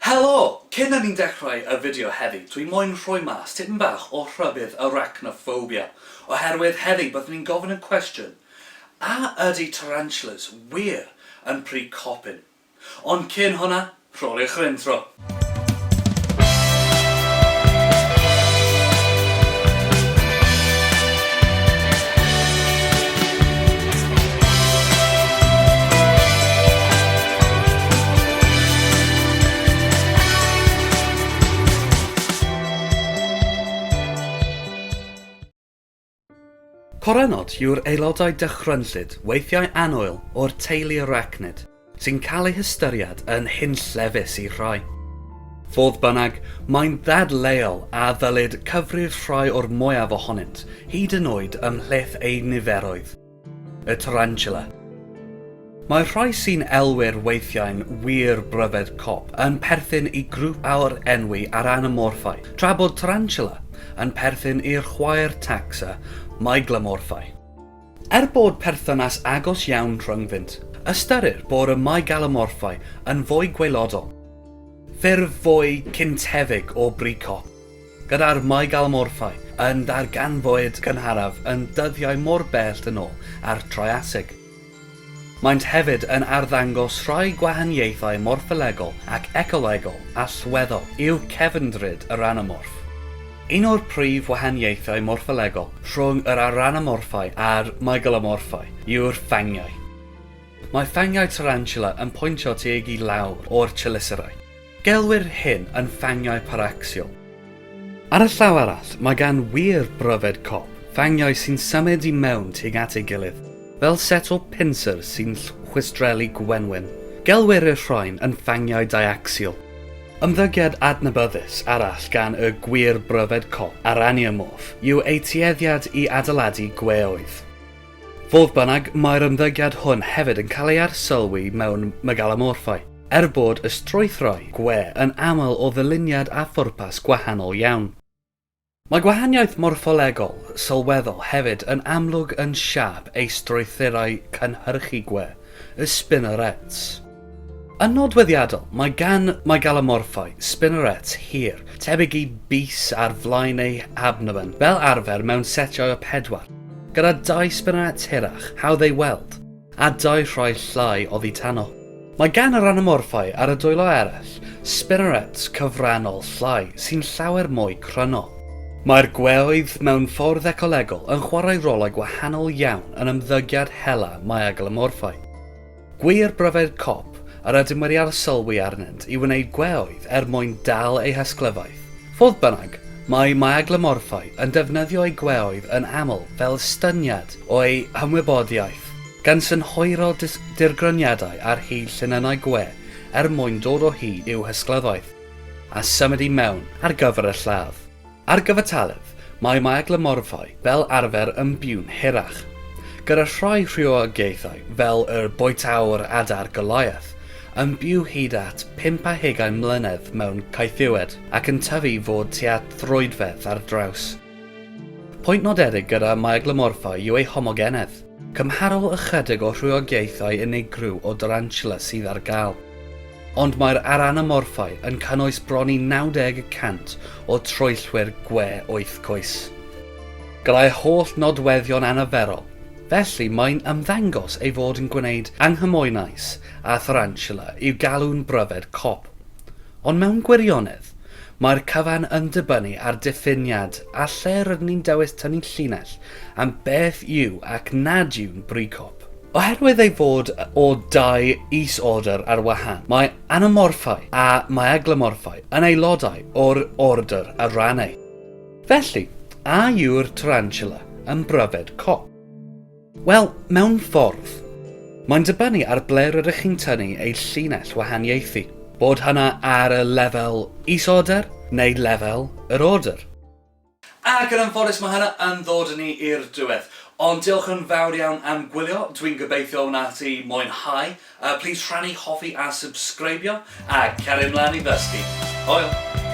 Helo! Cyn ni'n dechrau y fideo heddi, dwi'n moyn rhoi mas tipyn bach o rhybydd arachnophobia. Oherwydd heddi byddwn ni'n gofyn y cwestiwn, a ydy tarantulas wir yn precopyn? Ond cyn hwnna, rholi'ch yr intro. Corenod yw'r aelodau dychrynllyd, weithiau annwyl, o'r teulu arachnid, sy'n cael eu hystyried yn hunllefus i rhai. Fodd bynnag, mae'n ddadleuol a ddylid cyfrif rhai o'r mwyaf ohonynt, hyd yn oed ymhlith ei niferoedd, y tarantula. Mae rhai sy'n elwir weithiau'n wir bryfed cop yn perthyn i grŵp awr enwi aranomorphau, tra bod tarantula yn perthyn i'r chwaer taxa myglemorphau. Bod perthynas agos iawn rhyngddynt, ystyrir bod y myglemorphau yn fwy gwaelodol, ffurf fwy cyntefig o bricop, gyda'r myglemorphau yn darganfod gynharaf yn dyddiau mor bell yn ôl ar Triasig. Maent hefyd yn arddangos rhai gwahaniaethau morffolegol ac ecolegol allweddol i'w cefndryd yr anamorff. Un o'r prif wahaniaethau morffolegol rhwng yr aranomorphau a'r myglemorphau yw'r fangiau. Mae fangiau tarantula yn pwyntio tuag i lawr o'r chelicerae. Gelwir hyn yn fangiau paraxiol. Ar y llaw arall, mae gan wir bryfed cop fangiau sy'n symud i mewn tuag at ei gilydd, fel set o pinsers sy'n chwistrelu gwenwyn. Gelwir y rhain yn fangiau diaxial. Ymddygiad adnabyddus arall gan y gwir bryfed cop arachnomorph yw ei tueddiad i adeiladu gweoedd. Fodd bynnag, mae'r ymddygiad hwn hefyd yn cael ei arsylwi mewn myglemorphau, bod y strwythurau gwe yn aml o ddyluniad a phwrpas gwahanol iawn. Mae gwahaniaeth morffolegol sylweddol hefyd yn amlwg yn siap ei strwythurau cynhyrchu gwe, y spinnerets. Yn nodweddiadol, mae gan myglemorphau spinnerets hir, tebyg i bys ar flaen ei abdomen, fel arfer mewn setiau o 4, gyda 2 spinnerets hirach, hawdd ei weld, a 2 rhai llai oddi tano. Mae gan yr anamorphau ar y dwylo eraill, spinnerets cyfrannol llai sy'n llawer mwy cryno. Mae'r gweoedd mewn ffordd ecolegol yn chwarae rolau gwahanol iawn yn ymddygiad hela myglemorphau. Gwir bryfed cop yr ydym wedi arsylwi arnynt i wneud gweoedd mwyn dal eu hysglyfaeth. Fodd bynnag, mae myglemorphau yn defnyddio eu gweoedd yn aml fel styniad o'i hymwybodiaeth, gan synhwyro dirgryniadau ar hyd llinynau gwe mwyn dod o hyd i'w hysglyfaeth, a symud i mewn ar gyfer y lladd. Ar gyfartaledd, mae myglemorphau fel arfer yn byw'n hirach, gyda rhai rhywiogaethau fel yr boetawr adar Goliath yn byw hyd at 50 mlynedd mewn caethiwed ac yn tyfu fod tuat ddrwydfedd ar draws. Pwynt nodedig gyda myglemorphau yw ei homogenedd, cymharol ychydig o rhywiogaethau unigryw o tarantula sydd ar gael. Ond mae'r aranomorphau yn cynnwys bron i 90% o troellwyr gwe 8 coes. Gyda'i holl nodweddion anarferol, felly mae'n ymddangos ei fod yn gwneud anghymwynais a tarantula i'w galw'n bryfed cop. Ond mewn gwirionedd, mae'r cyfan yn dibynnu ar diffiniad a lle rydyn ni'n dewis tynnu llinell am beth yw ac nad yw'n bricop. Oherwydd ei fod o 2 is-order ar wahân, mae anamorphau a myglemorphau yn aelodau o'r order Arachnidae. Felly, a yw'r tarantula yn bryfed cop? Wel, mewn ffordd, mae'n dibynnu ar ble rydych chi'n tynnu ei llinell wahaniaethu, bod hynna ar y lefel is-order neu lefel yr order. Ac yn anffodus mae hynna yn ddod ni i'r diwedd. Ond diolch yn fawr iawn am gwylio, dwi'n gobeithio wnaeth ti mwynhau. Please rhannu, hoffi a subscribio a cario ymlaen i ddysgu. Hwyl!